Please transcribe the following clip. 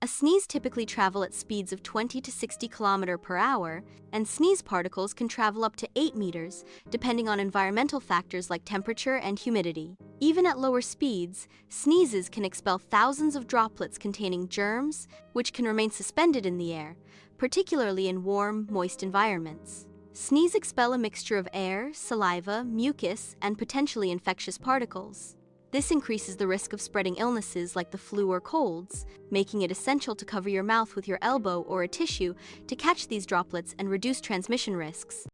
A sneeze typically travel at speeds of 20 to 60 km per hour, and sneeze particles can travel up to 8 meters, depending on environmental factors like temperature and humidity. Even at lower speeds, sneezes can expel thousands of droplets containing germs, which can remain suspended in the air, particularly in warm, moist environments. Sneeze expel a mixture of air, saliva, mucus, and potentially infectious particles. This increases the risk of spreading illnesses like the flu or colds, making it essential to cover your mouth with your elbow or a tissue to catch these droplets and reduce transmission risks.